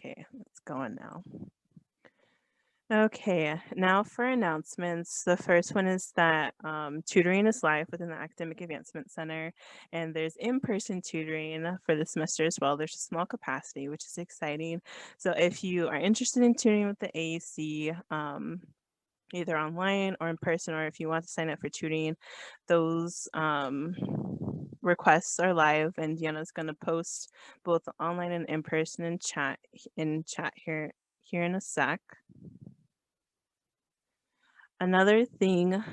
Okay, it's going now. Okay, now for announcements. The first one is that tutoring is live within the Academic Advancement Center, and there's in-person tutoring for the semester as well. There's a small capacity, which is exciting. So if you are interested in tutoring with the AAC, either online or in person, or if you want to sign up for tutoring, those requests are live, and Deanna's going to post both online and in person in chat here in a sec. Another thing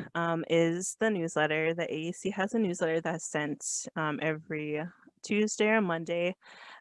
is the newsletter. The AAC has a newsletter that's sent every Tuesday or Monday,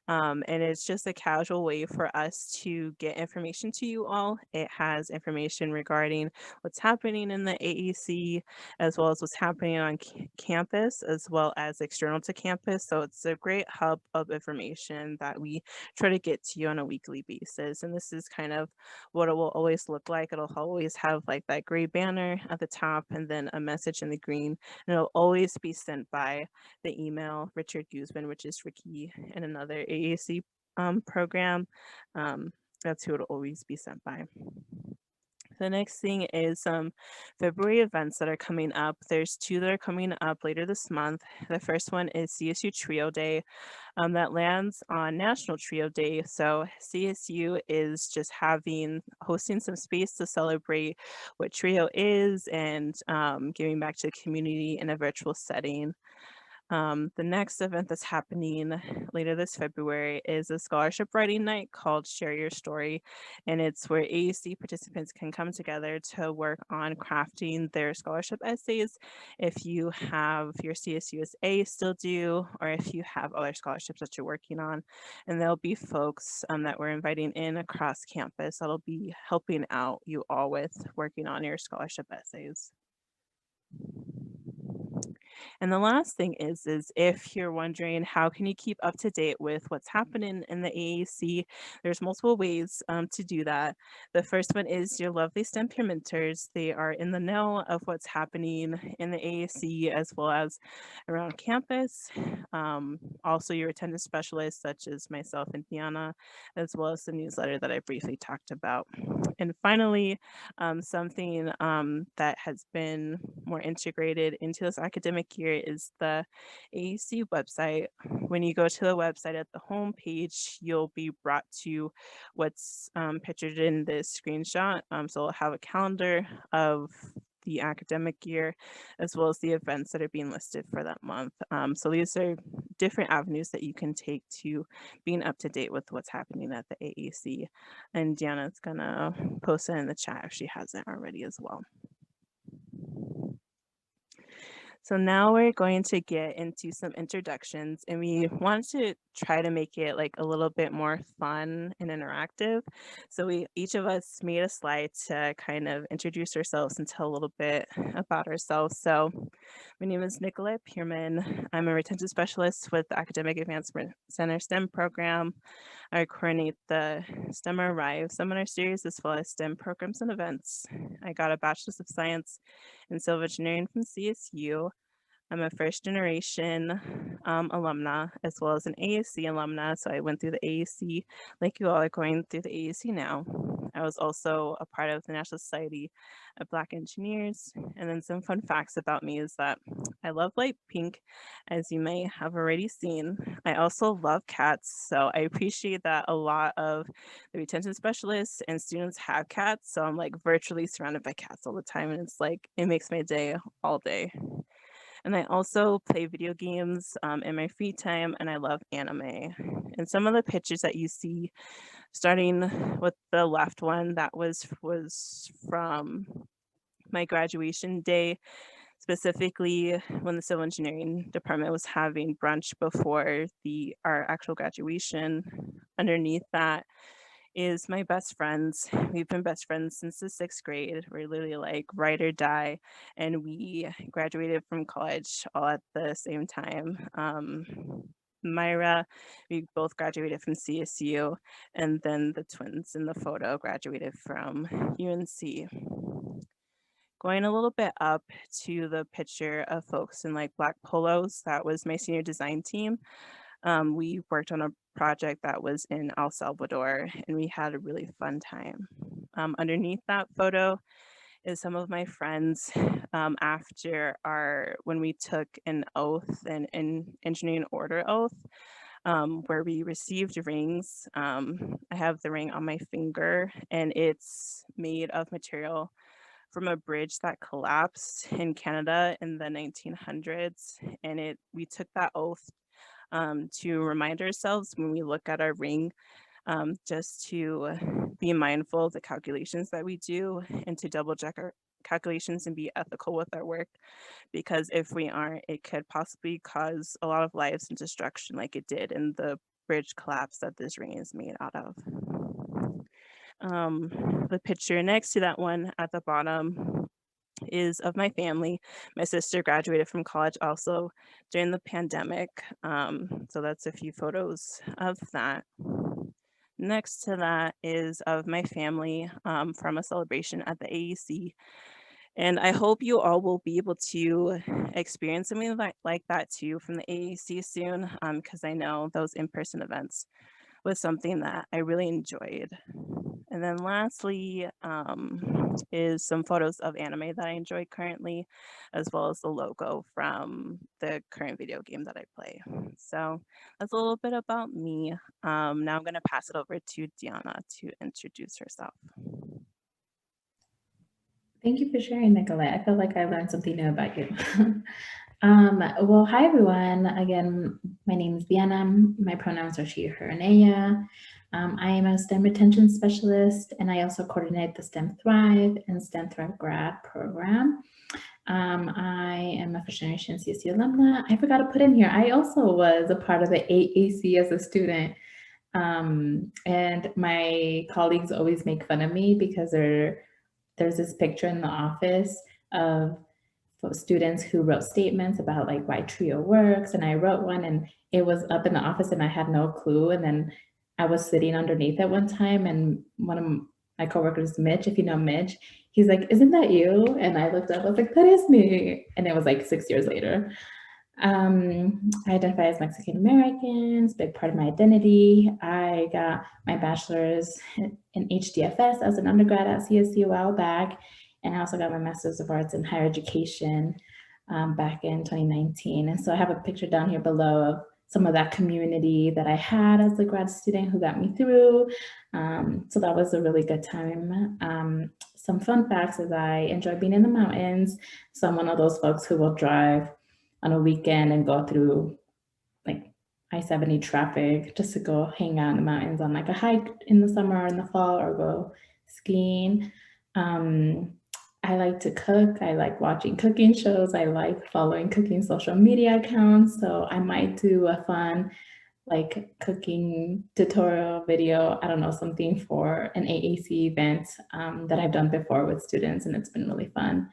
and it's just a casual way for us to get information to you all. It has information regarding what's happening in the AAC, as well as what's happening on campus, as well as external to campus. So it's a great hub of information that we try to get to you on a weekly basis. And this is kind of what it will always look like. It'll always have like that gray banner at the top and then a message in the green. And it'll always be sent by the email Richard Guzman, which is Ricky and another AAC program. That's who it'll always be sent by. The next thing is some February events that are coming up. There's two that are coming up later this month. The first one is CSU Trio Day. That lands on National Trio Day. So CSU is just hosting some space to celebrate what Trio is and giving back to the community in a virtual setting. The next event that's happening later this February is a scholarship writing night called Share Your Story. And it's where AAC participants can come together to work on crafting their scholarship essays. If you have your CSUSA still due, or if you have other scholarships that you're working on. And there'll be folks that we're inviting in across campus that'll be helping out you all with working on your scholarship essays. And the last thing is if you're wondering how can you keep up to date with what's happening in the AAC, there's multiple ways to do that. The first one is your lovely STEM peer mentors. They are in the know of what's happening in the AAC as well as around campus. Also your attendance specialists such as myself and Deanna, as well as the newsletter that I briefly talked about. And finally, something that has been more integrated into this academic year is the AAC website. When you go to the website at the home page, you'll be brought to what's pictured in this screenshot. So it'll have a calendar of the academic year, as well as the events that are being listed for that month. So these are different avenues that you can take to being up to date with what's happening at the AAC. And Deanna's gonna post it in the chat if she hasn't already as well. So now we're going to get into some introductions, and we want to try to make it like a little bit more fun and interactive. So each of us made a slide to kind of introduce ourselves and tell a little bit about ourselves. So my name is Nicolette Pierman. I'm a retention specialist with the Academic Advancement Center STEM program. I coordinate the STEM Arrive seminar series as well as STEM programs and events. I got a Bachelor's of Science in Civil Engineering from CSU. I'm a first generation alumna as well as an AAC alumna. So I went through the AAC like you all are going through the AAC now. I was also a part of the National Society of Black Engineers. And then some fun facts about me is that I love light pink, as you may have already seen. I also love cats. So I appreciate that a lot of the retention specialists and students have cats. So I'm like virtually surrounded by cats all the time. And it's like, it makes my day all day. And I also play video games in my free time, and I love anime. And some of the pictures that you see, starting with the left one, that was from my graduation day, specifically when the civil engineering department was having brunch before our actual graduation. Underneath that is my best friends. We've been best friends since the 6th grade. We're literally like ride or die, and we graduated from college all at the same time. Myra, we both graduated from CSU, and then the twins in the photo graduated from UNC. Going a little bit up to the picture of folks in like black polos, that was my senior design team. We worked on a project that was in El Salvador, and we had a really fun time. Underneath that photo is some of my friends after when we took an oath, an engineering order oath, where we received rings. I have the ring on my finger, and it's made of material from a bridge that collapsed in Canada in the 1900s. And we took that oath to remind ourselves when we look at our ring, just to be mindful of the calculations that we do and to double check our calculations and be ethical with our work, because if we aren't, it could possibly cause a lot of lives and destruction like it did in the bridge collapse that this ring is made out of. The picture next to that one at the bottom is of my family. My sister graduated from college also during the pandemic. So that's a few photos of that. Next to that is of my family from a celebration at the AEC. And I hope you all will be able to experience something like that too from the AEC soon, because I know those in-person events was something that I really enjoyed. And then lastly is some photos of anime that I enjoy currently, as well as the logo from the current video game that I play. So that's a little bit about me. Now I'm going to pass it over to Diana to introduce herself. Thank you for sharing, Nicolette. I feel like I learned something new about you. Well, hi everyone. Again, my name is Diana. My pronouns are she, her, and ella. I am a STEM retention specialist, and I also coordinate the STEM Thrive and STEM Thrive grad program. I am a first generation CSU alumna. I forgot to put in here, I also was a part of the AAC as a student. And my colleagues always make fun of me because there's this picture in the office of students who wrote statements about like why Trio works, and I wrote one, and it was up in the office, and I had no clue. And then I was sitting underneath it one time, and one of my coworkers, Mitch, if you know Mitch, he's like, "Isn't that you?" And I looked up, I was like, "That is me." And it was like 6 years later. I identify as Mexican American. It's a big part of my identity. I got my bachelor's in HDFS as an undergrad at CSU a while back, and I also got my master's of arts in higher education back in 2019. And so I have a picture down here below of some of that community that I had as a grad student who got me through. So that was a really good time. Some fun facts is I enjoy being in the mountains. So I'm one of those folks who will drive on a weekend and go through like I-70 traffic just to go hang out in the mountains on like a hike in the summer or in the fall, or go skiing. I like to cook. I like watching cooking shows. I like following cooking social media accounts. So I might do a fun like cooking tutorial video, I don't know, something for an AAC event that I've done before with students, and it's been really fun.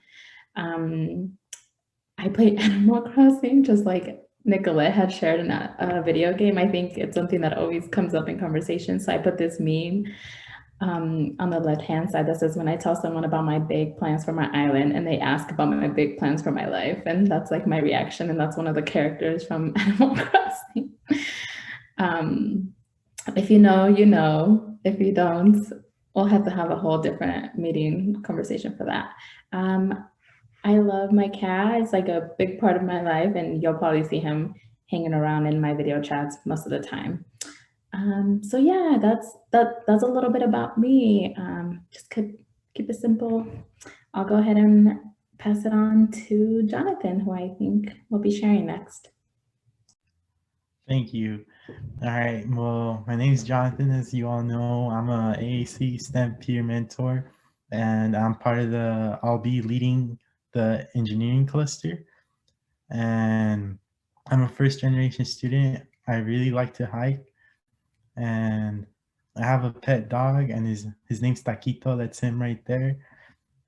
I play Animal Crossing, just like Nicolette had shared in a video game. I think it's something that always comes up in conversation. So I put this meme on the left-hand side that says, when I tell someone about my big plans for my island and they ask about my big plans for my life. And that's like my reaction. And that's one of the characters from Animal Crossing. If you know, you know. If you don't, we'll have to have a whole different meeting conversation for that. I love my cat. It's like a big part of my life, and you'll probably see him hanging around in my video chats most of the time. So yeah, that's a little bit about me. Just keep it simple. I'll go ahead and pass it on to Jonathan, who I think will be sharing next. Thank you. All right. Well, my name is Jonathan. As you all know, I'm a AAC STEM peer mentor, and I'll be leading the engineering cluster. And I'm a first generation student. I really like to hike, and I have a pet dog, and his name's Taquito. That's him right there.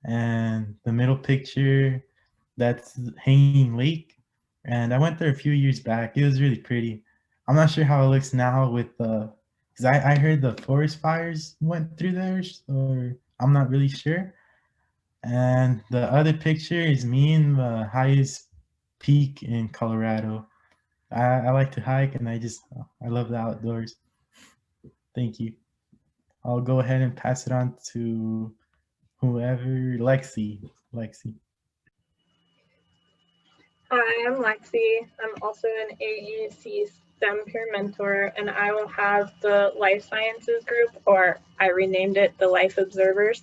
And the middle picture, that's Hanging Lake. And I went there a few years back. It was really pretty. I'm not sure how it looks now with the, because I heard the forest fires went through there, or I'm not really sure. And the other picture is me in the highest peak in Colorado. I like to hike, and I love the outdoors. Thank you. I'll go ahead and pass it on to whoever, Lexi. Lexi. Hi, I'm Lexi. I'm also an AAC STEM peer mentor, and I will have the life sciences group, or I renamed it the Life Observers.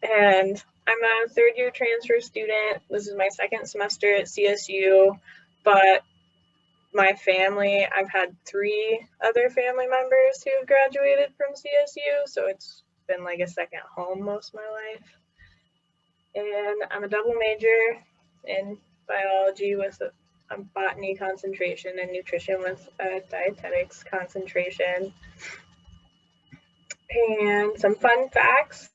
And I'm a third-year transfer student. This is my second semester at CSU, but my family, I've had 3 other family members who have graduated from CSU, so it's been like a second home most of my life. And I'm a double major in biology with a botany concentration and nutrition with a dietetics concentration. And some fun facts.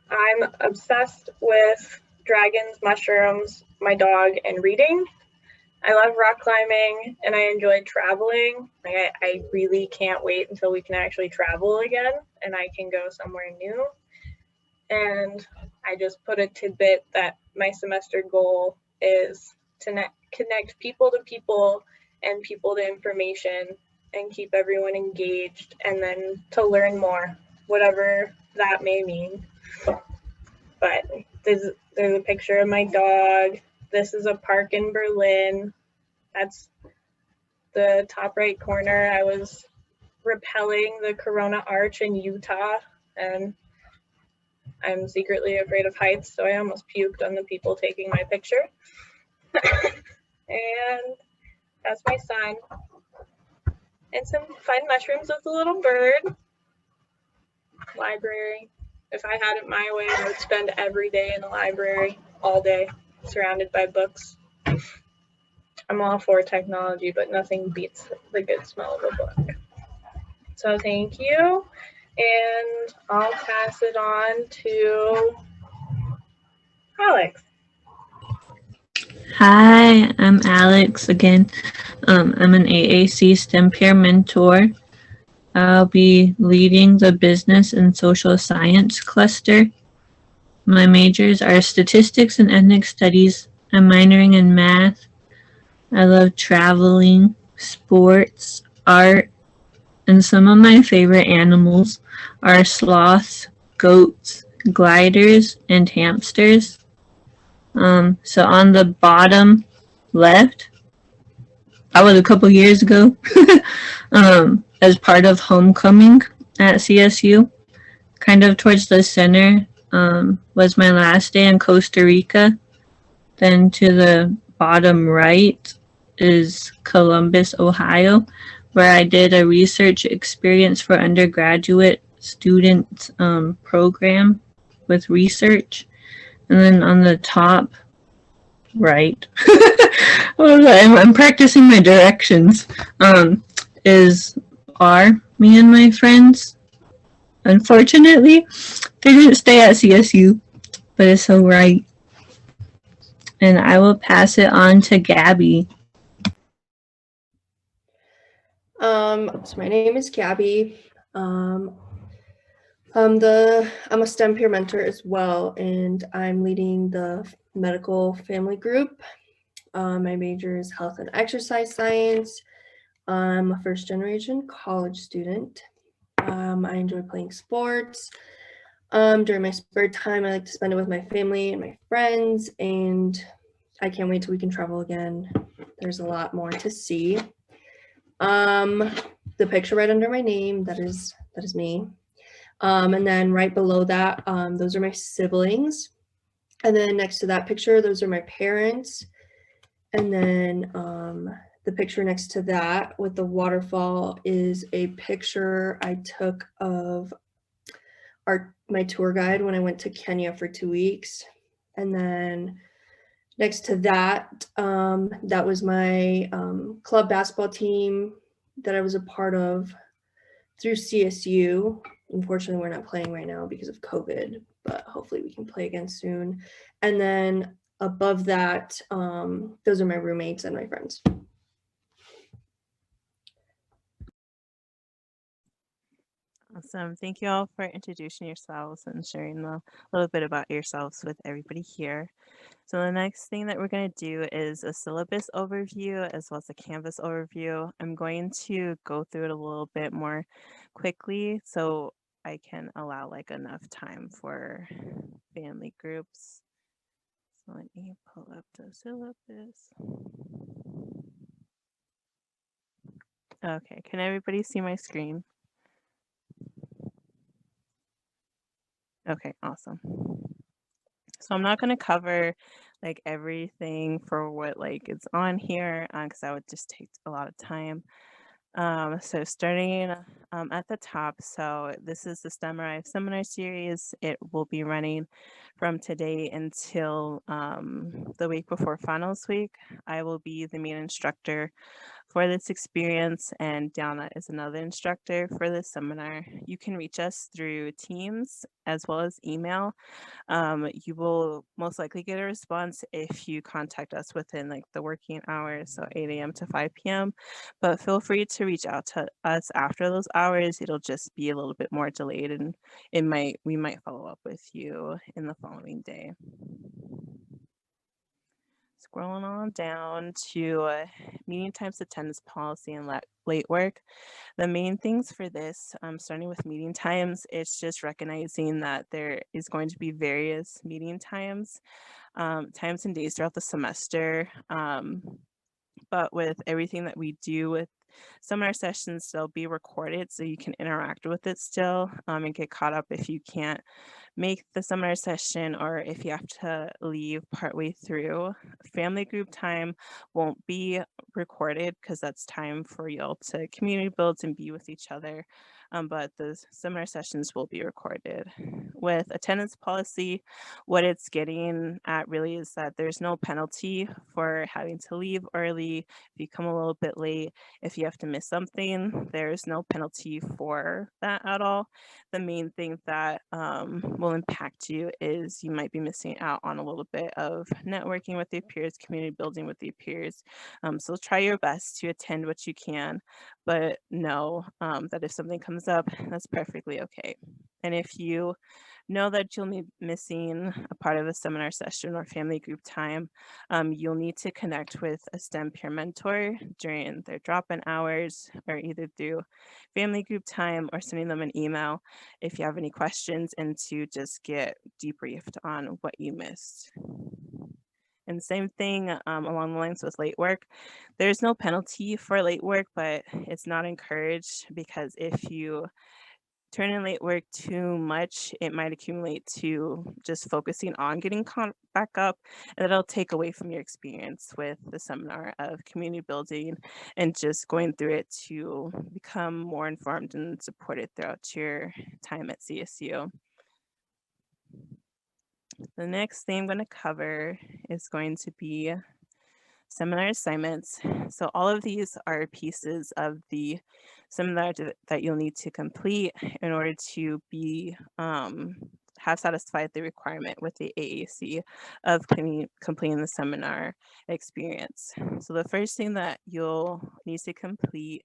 I'm obsessed with dragons, mushrooms, my dog, and reading. I love rock climbing and I enjoy traveling. Like I really can't wait until we can actually travel again and I can go somewhere new. And I just put a tidbit that my semester goal is to connect people to people and people to information and keep everyone engaged and then to learn more, whatever that may mean. But there's a picture of my dog. This is a park in Berlin. That's the top right corner. I was rappelling the Corona Arch in Utah, and I'm secretly afraid of heights, so I almost puked on the people taking my picture. And that's my son. And some fun mushrooms with a little bird. Library. If I had it my way, I would spend every day in the library, all day, surrounded by books. I'm all for technology, but nothing beats the good smell of a book. So thank you. And I'll pass it on to Alex. Hi, I'm Alex again. I'm an AAC STEM peer mentor. I'll be leading the business and social science cluster. My majors are statistics and ethnic studies. I'm minoring in math. I love traveling, sports, art, and some of my favorite animals are sloths, goats, gliders, and hamsters. So on the bottom left, I was a couple years ago as part of homecoming at CSU. Kind of towards the center was my last day in Costa Rica. Then to the bottom right is Columbus, Ohio, where I did a research experience for undergraduate student program with research. And then on the top right, I'm practicing my directions, is me and my friends. Unfortunately, they didn't stay at CSU, but it's so right. And I will pass it on to Gabby. So my name is Gabby. I'm a STEM peer mentor as well, and I'm leading the medical family group. My major is health and exercise science. I'm a first generation college student. I enjoy playing sports. During my spare time, I like to spend it with my family and my friends, and I can't wait till we can travel again. There's a lot more to see. The picture right under my name, that is me. And then right below that, those are my siblings. And then next to that picture, those are my parents. And then the picture next to that with the waterfall is a picture I took of my tour guide when I went to Kenya for 2 weeks. And then next to that, that was my club basketball team that I was a part of through CSU. Unfortunately, we're not playing right now because of COVID, but hopefully we can play again soon. And then above that, those are my roommates and my friends. Awesome. Thank you all for introducing yourselves and sharing a little bit about yourselves with everybody here. So the next thing that we're going to do is a syllabus overview as well as a Canvas overview. I'm going to go through it a little bit more quickly so I can allow like enough time for family groups. So let me pull up the syllabus. Okay, can everybody see my screen? Okay, awesome. So I'm not going to cover like everything for what like is on here because that would just take a lot of time. So starting at the top, so this is the STEM Arrive seminar series. It will be running from today until the week before finals week. I will be the main instructor for this experience, and Diana is another instructor for this seminar. You can reach us through Teams as well as email. You will most likely get a response if you contact us within like the working hours, so 8 a.m. to 5 p.m. But feel free to reach out to us after those hours. It'll just be a little bit more delayed, and we might follow up with you in the following day. Scrolling on down to meeting times, attendance policy, and late work. The main things for this, starting with meeting times, it's just recognizing that there is going to be various meeting times, times and days throughout the semester. But with everything that we do with seminar sessions, they'll be recorded so you can interact with it still and get caught up if you can't make the seminar session or if you have to leave partway through. Family group time won't be recorded because that's time for y'all to community build and be with each other. But the seminar sessions will be recorded. With attendance policy, what it's getting at really is that there's no penalty for having to leave early if you come a little bit late. If you have to miss something, there's no penalty for that at all. The main thing that will impact you is you might be missing out on a little bit of networking with your peers, community building with your peers. So try your best to attend what you can, but know that if something comes up, that's perfectly okay. And if you know that you'll be missing a part of the seminar session or family group time, you'll need to connect with a STEM peer mentor during their drop-in hours or either through family group time or sending them an email if you have any questions and to just get debriefed on what you missed. And same thing along the lines with late work. There's no penalty for late work, but it's not encouraged because if you turn in late work too much, it might accumulate to just focusing on getting caught back up, and it'll take away from your experience with the seminar of community building and just going through it to become more informed and supported throughout your time at CSU. The next thing I'm going to cover is going to be seminar assignments. So all of these are pieces of the seminar that you'll need to complete in order to be have satisfied the requirement with the AAC of completing the seminar experience. So the first thing that you'll need to complete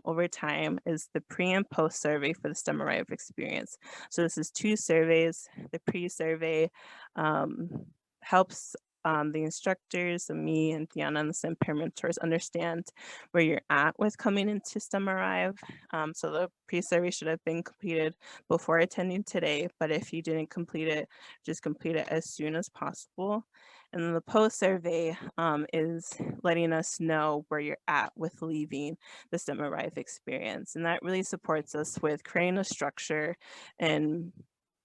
over time is the pre and post survey for the STEM Arrive experience. So this is 2 surveys. The pre-survey helps the instructors, me and Diana and the STEM peer mentors understand where you're at with coming into STEM Arrive. So the pre-survey should have been completed before attending today, but if you didn't complete it, just complete it as soon as possible. And then the post-survey is letting us know where you're at with leaving the STEM Arrive experience. And that really supports us with creating a structure and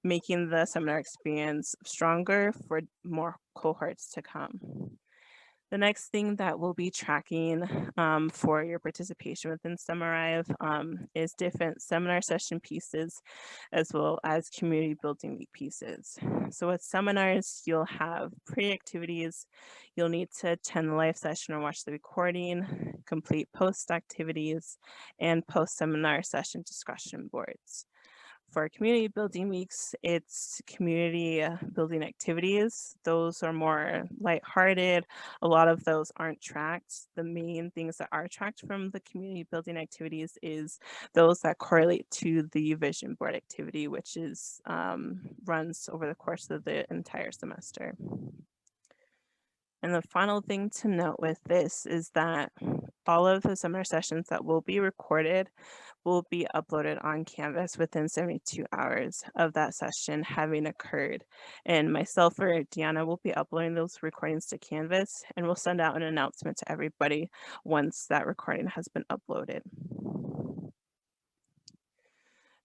making the seminar experience stronger for more cohorts to come. The next thing that we'll be tracking for your participation within STEM Arrive is different seminar session pieces as well as community building week pieces. So with seminars, you'll have pre-activities, you'll need to attend the live session or watch the recording, complete post activities, and post-seminar session discussion boards. For community building weeks, it's community building activities. Those are more lighthearted. A lot of those aren't tracked. The main things that are tracked from the community building activities is those that correlate to the vision board activity, which is runs over the course of the entire semester. And the final thing to note with this is that all of the seminar sessions that will be recorded will be uploaded on Canvas within 72 hours of that session having occurred. And myself or Deanna will be uploading those recordings to Canvas, and we'll send out an announcement to everybody once that recording has been uploaded.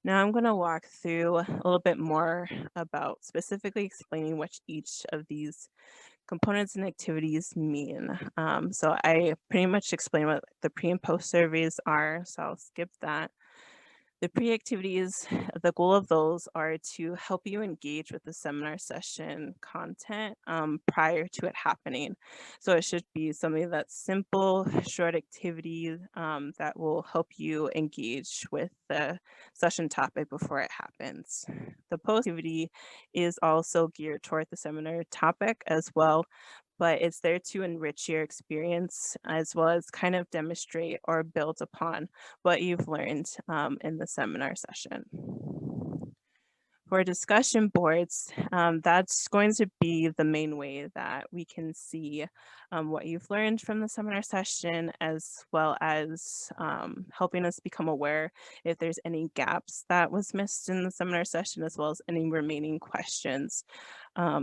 Now I'm going to walk through a little bit more about specifically explaining what each of these components and activities mean. So I pretty much explained what the pre and post surveys are, so I'll skip that. The pre-activities, the goal of those are to help you engage with the seminar session content prior to it happening. So it should be something that's simple, short activity that will help you engage with the session topic before it happens. The post activity is also geared toward the seminar topic as well, but it's there to enrich your experience as well as kind of demonstrate or build upon what you've learned in the seminar session. For discussion boards, that's going to be the main way that we can see what you've learned from the seminar session, as well as helping us become aware if there's any gaps that was missed in the seminar session, as well as any remaining questions.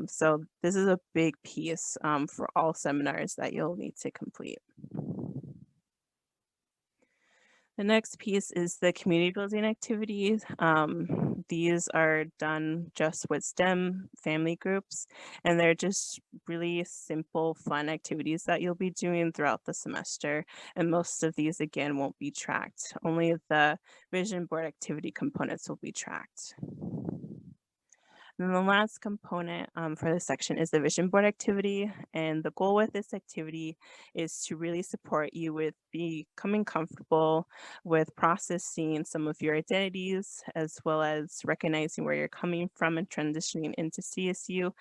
So this is a big piece for all seminars that you'll need to complete. The next piece is the community building activities. These are done just with STEM family groups, and they're just really simple, fun activities that you'll be doing throughout the semester. And most of these, again, won't be tracked. Only the vision board activity components will be tracked. And then the last component for this section is the vision board activity. And the goal with this activity is to really support you with becoming comfortable with processing some of your identities, as well as recognizing where you're coming from and transitioning into CSU,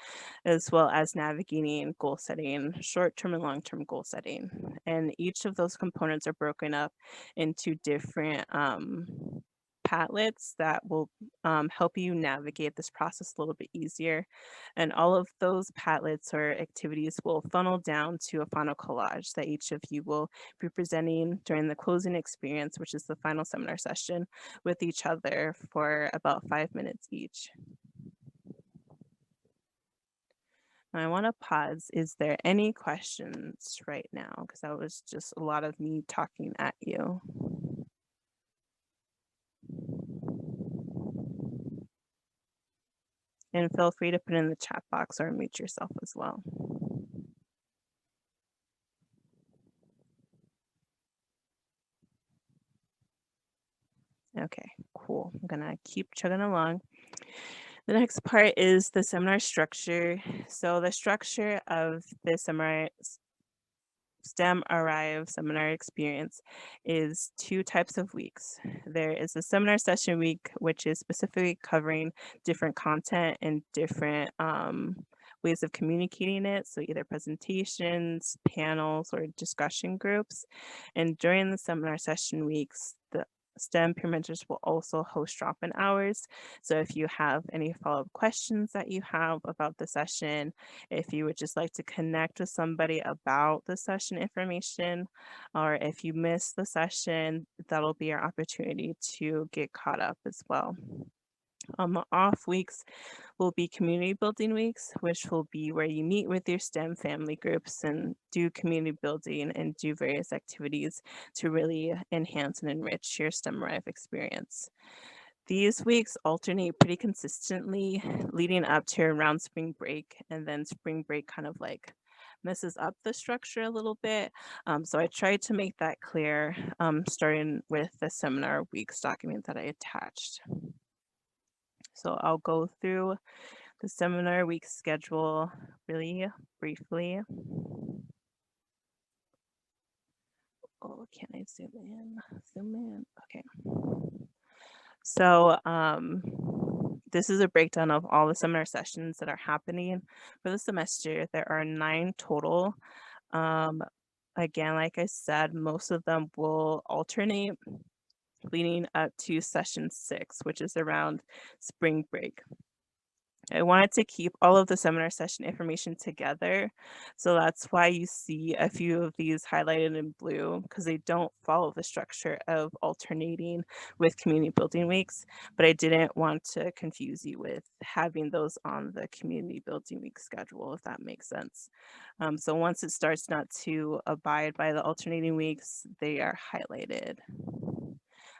as well as navigating goal setting, short-term and long-term goal setting. And each of those components are broken up into different Padlets that will help you navigate this process a little bit easier. And all of those Padlets or activities will funnel down to a final collage that each of you will be presenting during the closing experience, which is the final seminar session, with each other for about 5 minutes each. I want to pause. Is there any questions right now? Because that was just a lot of me talking at you. And feel free to put in the chat box or mute yourself as well. Okay, cool. I'm gonna keep chugging along. The next part is the seminar structure. So the structure of the STEM Arrive seminar experience is 2 types of weeks. There is a seminar session week, which is specifically covering different content and different ways of communicating it. So either presentations, panels, or discussion groups. And during the seminar session weeks, the STEM peer mentors will also host drop-in hours. So if you have any follow-up questions that you have about the session, if you would just like to connect with somebody about the session information, or if you missed the session, that'll be your opportunity to get caught up as well. Off weeks will be community building weeks, which will be where you meet with your STEM family groups and do community building and do various activities to really enhance and enrich your STEM Arrive experience. These weeks alternate pretty consistently leading up to around spring break, and then spring break kind of like messes up the structure a little bit. So I tried to make that clear starting with the seminar weeks document that I attached. So I'll go through the seminar week schedule really briefly. Oh, can I zoom in? Zoom in, okay. So this is a breakdown of all the seminar sessions that are happening for the semester. There are 9 total. Again, like I said, most of them will alternate leading up to session 6, which is around spring break. I wanted to keep all of the seminar session information together. So that's why you see a few of these highlighted in blue, because they don't follow the structure of alternating with community building weeks. But I didn't want to confuse you with having those on the community building week schedule, if that makes sense. So once it starts not to abide by the alternating weeks, they are highlighted.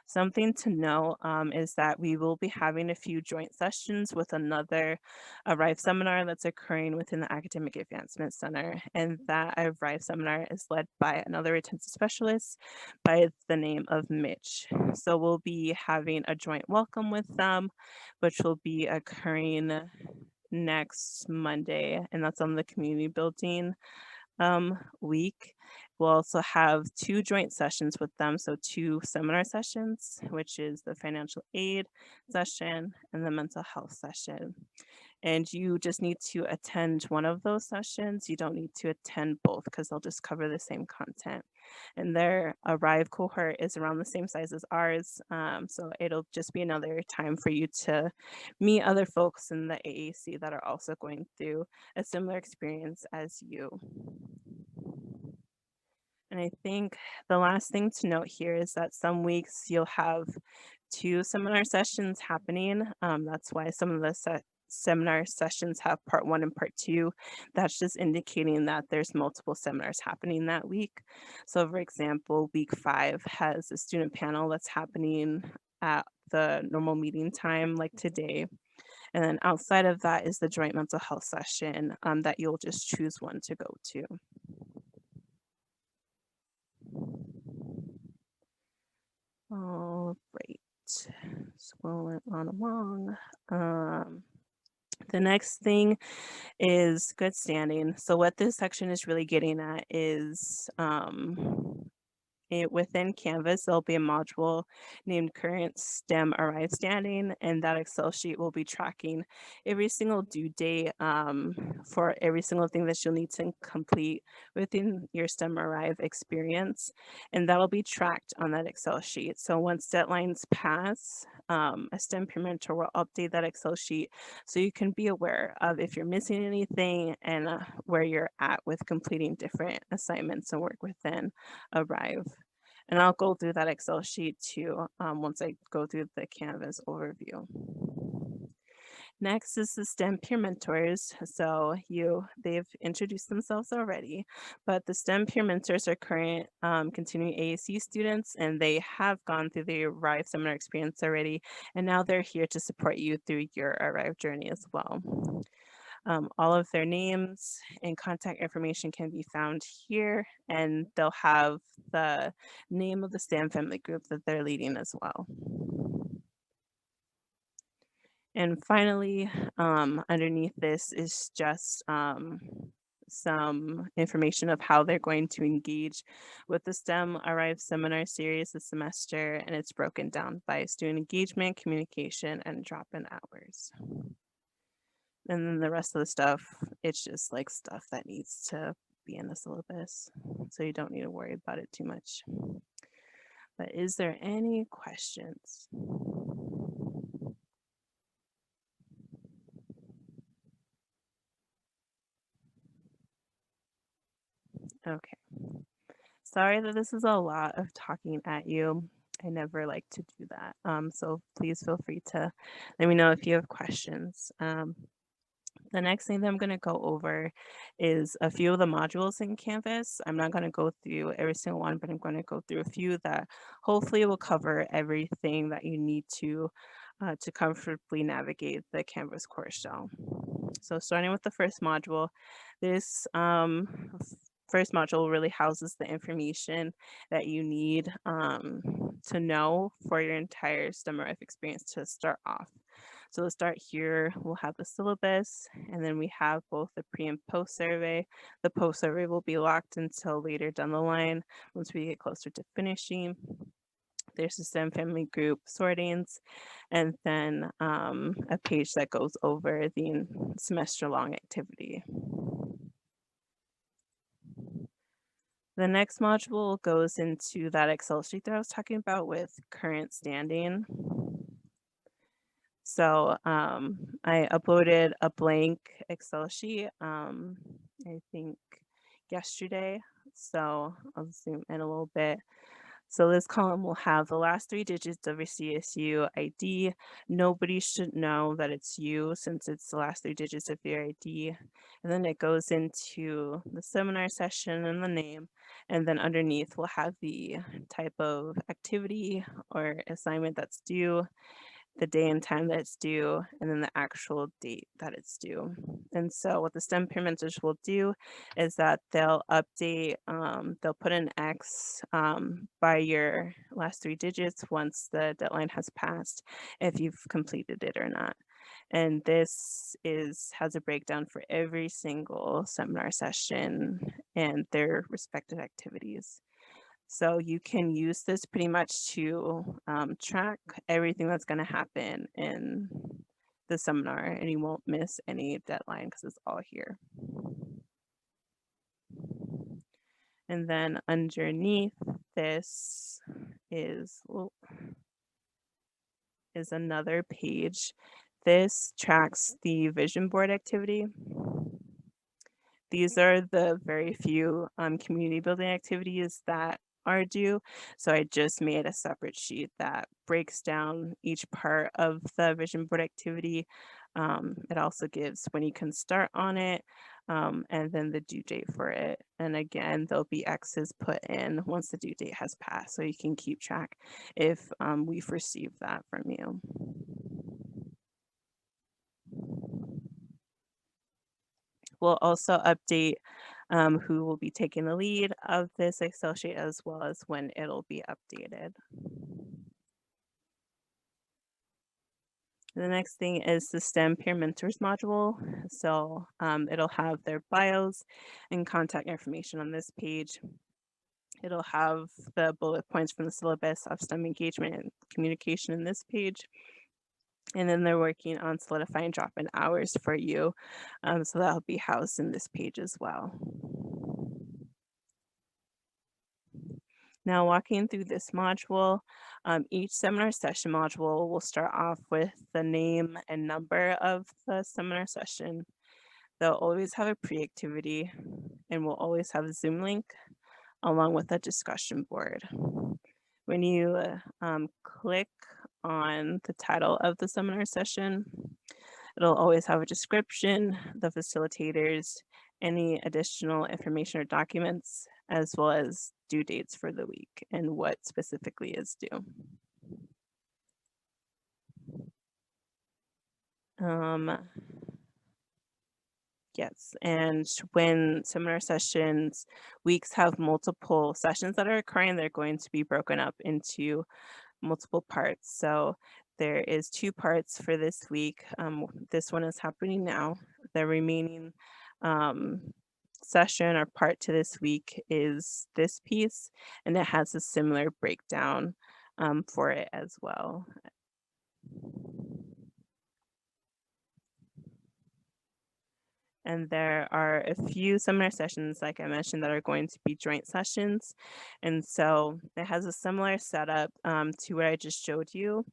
Something to know is that we will be having a few joint sessions with another Arrive seminar that's occurring within the Academic Advancement Center. And that Arrive seminar is led by another retention specialist by the name of Mitch. So we'll be having a joint welcome with them, which will be occurring next Monday, and that's on the community building week. We'll also have 2 joint sessions with them, so 2 seminar sessions, which is the financial aid session and the mental health session. And you just need to attend one of those sessions. You don't need to attend both because they'll just cover the same content. And their Arrive cohort is around the same size as ours. So it'll just be another time for you to meet other folks in the AAC that are also going through a similar experience as you. And I think the last thing to note here is that some weeks you'll have 2 seminar sessions happening. That's why some of the seminar sessions have part 1 and part 2. That's just indicating that there's multiple seminars happening that week. So for example, week 5 has a student panel that's happening at the normal meeting time like today. And then outside of that is the joint mental health session that you'll just choose one to go to. All right, scrolling on along. The next thing is good standing. So what this section is really getting at is within Canvas, there'll be a module named Current STEM Arrive Standing, and that Excel sheet will be tracking every single due date for every single thing that you'll need to complete within your STEM Arrive experience, and that'll be tracked on that Excel sheet. So once deadlines pass, a STEM peer mentor will update that Excel sheet so you can be aware of if you're missing anything and where you're at with completing different assignments and work within Arrive. And I'll go through that Excel sheet too once I go through the Canvas overview. Next is the STEM peer mentors. So they've introduced themselves already, but the STEM peer mentors are current continuing AAC students, and they have gone through the Arrive seminar experience already, and now they're here to support you through your Arrive journey as well. All of their names and contact information can be found here, and they'll have the name of the STEM family group that they're leading as well. And finally, underneath this is just some information of how they're going to engage with the STEM Arrive seminar series this semester, and it's broken down by student engagement, communication, and drop-in hours. And then the rest of the stuff, it's just like stuff that needs to be in the syllabus, so you don't need to worry about it too much. But is there any questions? Okay. Sorry that this is a lot of talking at you. I never like to do that. So please feel free to let me know if you have questions. The next thing that I'm going to go over is a few of the modules in Canvas. I'm not going to go through every single one, but I'm going to go through a few that hopefully will cover everything that you need to comfortably navigate the Canvas course shell. So starting with the first module, this first module really houses the information that you need to know for your entire STEM Arrive experience to start off. So we'll start here, we'll have the syllabus, and then we have both the pre and post survey. The post survey will be locked until later down the line once we get closer to finishing. There's a STEM family group sortings, and then a page that goes over the semester-long activity. The next module goes into that Excel sheet that I was talking about with current standing. So I uploaded a blank Excel sheet, I think yesterday. So I'll zoom in a little bit. So this column will have the last 3 digits of your CSU ID. Nobody should know that it's you since it's the last 3 digits of your ID. And then it goes into the seminar session and the name. And then underneath we'll have the type of activity or assignment that's due, the day and time that it's due, and then the actual date that it's due. And so what the STEM peer mentors will do is that they'll update, they'll put an X by your last 3 digits once the deadline has passed, if you've completed it or not. And this has a breakdown for every single seminar session and their respective activities. So you can use this pretty much to track everything that's going to happen in the seminar, and you won't miss any deadline because it's all here. And then underneath this is another page. This tracks the vision board activity. These are the very few community building activities that are due. So I just made a separate sheet that breaks down each part of the vision board activity. It also gives when you can start on it, and then the due date for it. And again, there'll be X's put in once the due date has passed, so you can keep track if we've received that from you. We'll also update who will be taking the lead of this Excel sheet as well as when it'll be updated. The next thing is the STEM Peer Mentors module. So it'll have their bios and contact information on this page. It'll have the bullet points from the syllabus of STEM engagement and communication in this page. And then they're working on solidifying drop-in hours for you. So that'll be housed in this page as well. Now walking through this module, each seminar session module will start off with the name and number of the seminar session. They'll always have a pre-activity and we'll always have a Zoom link along with a discussion board. When you click on the title of the seminar session, it'll always have a description, the facilitators, any additional information or documents, as well as due dates for the week and what specifically is due. Yes, and when seminar sessions, weeks have multiple sessions that are occurring, they're going to be broken up into multiple parts. So there is 2 parts for this week. This one is happening now. The remaining session or part to this week is this piece, and it has a similar breakdown for it as well. And there are a few seminar sessions, like I mentioned, that are going to be joint sessions. And so it has a similar setup to what I just showed you,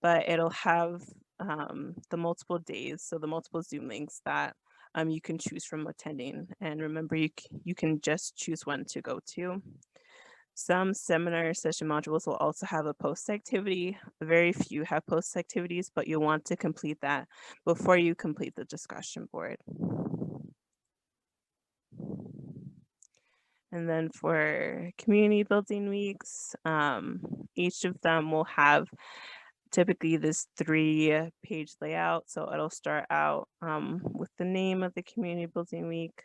but it'll have the multiple days, so the multiple Zoom links that you can choose from attending. And remember, you can just choose one to go to. Some seminar session modules will also have a post activity. Very few have post activities, but you'll want to complete that before you complete the discussion board. And then for community building weeks, each of them will have typically this 3-page layout. So it'll start out with the name of the community building week,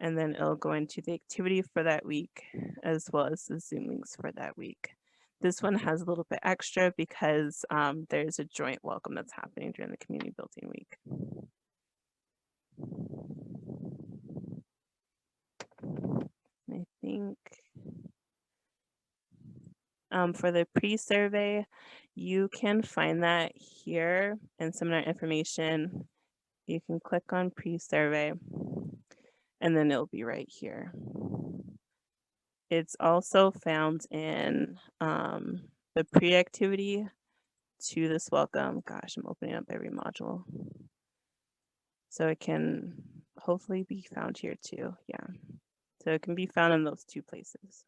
and then it'll go into the activity for that week, as well as the Zoom links for that week. This one has a little bit extra because there's a joint welcome that's happening during the community building week. I think, For the pre-survey, you can find that here in seminar information. You can click on pre-survey and then it'll be right here. It's also found in the pre-activity to this welcome. Gosh, I'm opening up every module. So it can hopefully be found here too. Yeah. So it can be found in those two places.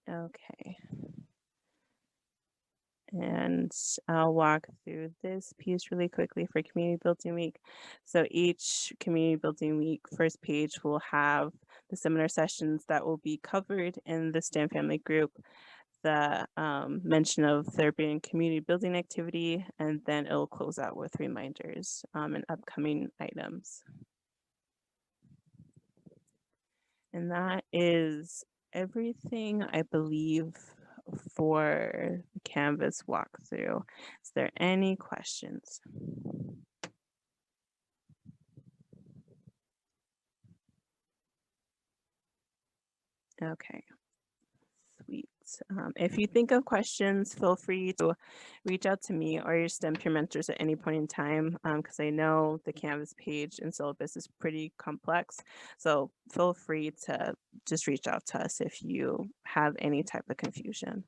Okay. And I'll walk through this piece really quickly for Community Building Week. So each Community Building Week first page will have the seminar sessions that will be covered in the STEM family group, the mention of therapy and community building activity, and then it'll close out with reminders and upcoming items. And that is everything, I believe, for the Canvas walkthrough. Is there any questions? Okay, sweet. If you think of questions, feel free to reach out to me or your STEM peer mentors at any point in time, because I know the Canvas page and syllabus is pretty complex. So feel free to just reach out to us if you have any type of confusion.